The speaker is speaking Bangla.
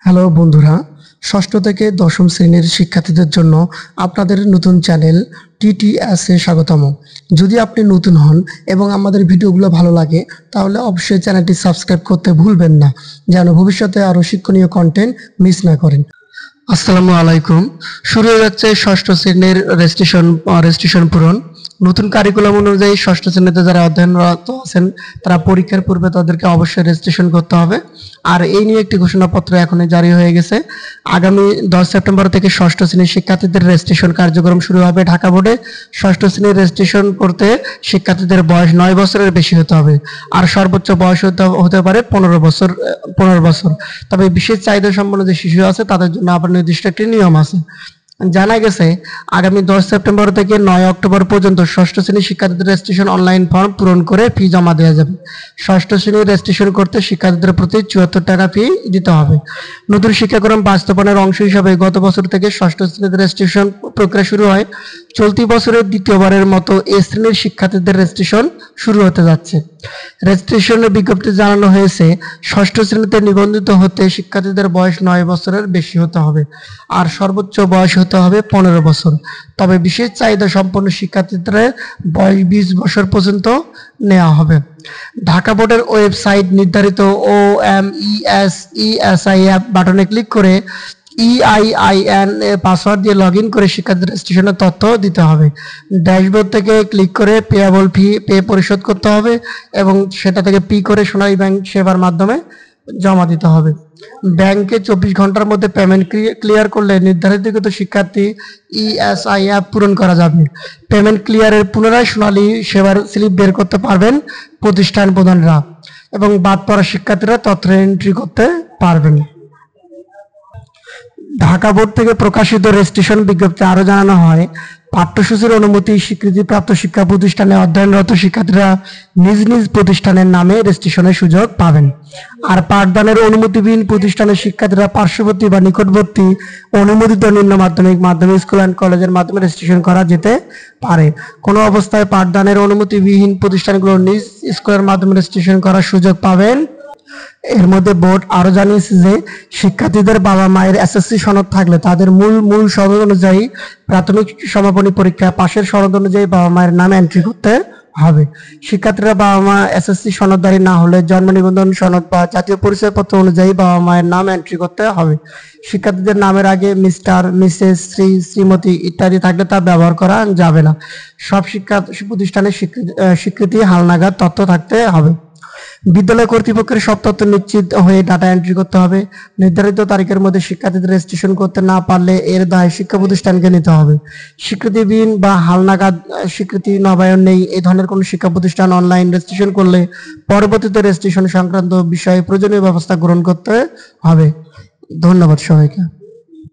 হ্যালো বন্ধুরা, ষষ্ঠ থেকে দশম শ্রেণীর শিক্ষার্থীদের জন্য আপনাদের নতুন চ্যানেল TTS এ স্বাগতম। যদি আপনি নতুন হন এবং আমাদের ভিডিওগুলো ভালো লাগে তাহলে অবশ্যই চ্যানেলটি সাবস্ক্রাইব করতে ভুলবেন না, যেন ভবিষ্যতে আরও শিক্ষণীয় কন্টেন্ট মিস না করেন। আসসালামু আলাইকুম। শুরু হয়ে যাচ্ছে ষষ্ঠ শ্রেণীর রেজিস্ট্রেশন পূরণ। নতুন কারিকুলাম অনুযায়ী ষষ্ঠ শ্রেণীতে যারা অধ্যয়নরত আছেন তারা পরীক্ষার পূর্বে তাদেরকে অবশ্যই রেজিস্ট্রেশন করতে হবে। আর এই নিয়ে একটি ঘোষণাপত্র এখনই জারি হয়ে গেছে। আগামী 10 সেপ্টেম্বর থেকে ষষ্ঠ শ্রেণীর শিক্ষার্থীদের রেজিস্ট্রেশন কার্যক্রম শুরু হবে ঢাকা বোর্ডে। ষষ্ঠ শ্রেণীর রেজিস্ট্রেশন করতে শিক্ষার্থীদের বয়স 9 বছরের বেশি হতে হবে, আর সর্বোচ্চ বয়স হতে পারে 15 বছর। তবে বিশেষ চাহিদা সম্পন্ন যে শিশু আছে তাদের জন্য আবার নির্দিষ্ট একটি নিয়ম আছে। জানা গেছে আগামী 10 সেপ্টেম্বর থেকে 9 অক্টোবর পর্যন্ত ষষ্ঠ শ্রেণীর শিক্ষার্থীদের রেজিস্ট্রেশন অনলাইন ফর্ম পূরণ করে ফি জমা দেওয়া যাবে। ষষ্ঠ শ্রেণীর রেজিস্ট্রেশন করতে শিক্ষার্থীদের প্রতি 74 টাকা ফি দিতে হবে। নতুন শিক্ষাক্রম বাস্তবায়নের অংশ হিসাবে গত বছর থেকে ষষ্ঠ শ্রেণীর রেজিস্ট্রেশন প্রক্রিয়া শুরু হয়। চলতি বছরের দ্বিতীয়বারের মতো এ শ্রেণীর শিক্ষার্থীদের রেজিস্ট্রেশন শুরু হতে যাচ্ছে। রেজিস্ট্রেশনের বিজ্ঞপ্তি জানানো হয়েছে, ষষ্ঠ শ্রেণীতে নিবন্ধিত হতে শিক্ষার্থীদের বয়স 9 বছরের বেশি হতে হবে, আর সর্বোচ্চ বয়স হতে হবে 15 বছর। তবে বিশেষ চাহিদা সম্পন্ন শিক্ষার্থীদের বয়স 20 বছর পর্যন্ত নেওয়া হবে। ঢাকা বোর্ডের ওয়েবসাইট নির্ধারিত OMESESI অ্যাপ বাটনে ক্লিক করে EIN পাসওয়ার্ড দিয়ে লগ ইন করে শিক্ষার্থীদের রেজিস্ট্রেশনের তথ্য দিতে হবে। ড্যাশবোর্ড থেকে ক্লিক করে পেয়াবল ফি পরিশোধ করতে হবে এবং সেটা থেকে পি করে সোনালী ব্যাংক সেবার মাধ্যমে জমা দিতে হবে। ব্যাংকে 24 ঘন্টার মধ্যে পেমেন্ট ক্লিয়ার করলে নির্ধারিত শিক্ষার্থী ESI অ্যাপ পূরণ করা যাবে। পেমেন্ট ক্লিয়ারের পুনরায় সোনালী সেবার স্লিপ বের করতে পারবেন প্রতিষ্ঠান প্রধানরা, এবং বাদ পড়া শিক্ষার্থীরা তথ্য এন্ট্রি করতে পারবেন। ঢাকা বোর্ড থেকে প্রকাশিত রেজিস্ট্রেশন বিজ্ঞপ্তি আরো জানানো হয়, পাঠ্যসূচির অনুমতি স্বীকৃতিপ্রাপ্ত শিক্ষা প্রতিষ্ঠানে অধ্যয়নরত শিক্ষার্থীরা নিজ নিজ প্রতিষ্ঠানের নামে রেজিস্ট্রেশনের সুযোগ পাবেন। আর পাঠদানের অনুমতিবিহীন প্রতিষ্ঠানের শিক্ষার্থীরা পার্শ্ববর্তী বা নিকটবর্তী অনুমোদিত নিম্ন মাধ্যমিক স্কুল অ্যান্ড কলেজের মাধ্যমে রেজিস্ট্রেশন করা যেতে পারে। কোনো অবস্থায় পাঠদানের অনুমতিবিহীন প্রতিষ্ঠানগুলো নিজ স্কুলের মাধ্যমে রেজিস্ট্রেশন করার সুযোগ পাবেন। এর মধ্যে বোর্ড আরো জানিয়েছে যে শিক্ষার্থীদের বাবা মায়ের SSC সনদ থাকলে তাদের মূল সনদ অনুযায়ী প্রাথমিক সমাপনী পরীক্ষা পাশের সনদ অনুযায়ী বাবা মায়ের নাম এন্ট্রি করতে হবে। শিক্ষার্থীরা বাবা মা SSC সনদধারী না হলে জন্ম নিবন্ধন সনদ বা জাতীয় পরিচয়পত্র অনুযায়ী বাবা মায়ের নাম এন্ট্রি করতে হবে। শিক্ষার্থীদের নামের আগে মিস্টার, মিসেস, শ্রী, শ্রীমতী ইত্যাদি থাকলে তা ব্যবহার করা যাবে না। সব শিক্ষা প্রতিষ্ঠানের স্বীকৃতি হালনাগাদ তথ্য থাকতে হবে। বিদ্যালয় কর্তৃপক্ষের সব তথ্য নিশ্চিত হয়ে ডাটা এন্ট্রি করতে হবে। নির্ধারিত তারিখের মধ্যে শিক্ষার্থীদের রেজিস্ট্রেশন করতে না পারলে এর দায় শিক্ষা প্রতিষ্ঠানকে নিতে হবে। স্বীকৃতিবিহীন বা হালনাগাদ স্বীকৃতি নবায়ন নেই এই ধরনের কোনো শিক্ষা প্রতিষ্ঠান অনলাইন রেজিস্ট্রেশন করলে পরবর্তীতে রেজিস্ট্রেশন সংক্রান্ত বিষয়ে প্রয়োজনীয় ব্যবস্থা গ্রহণ করতে হবে। ধন্যবাদ সবাইকে।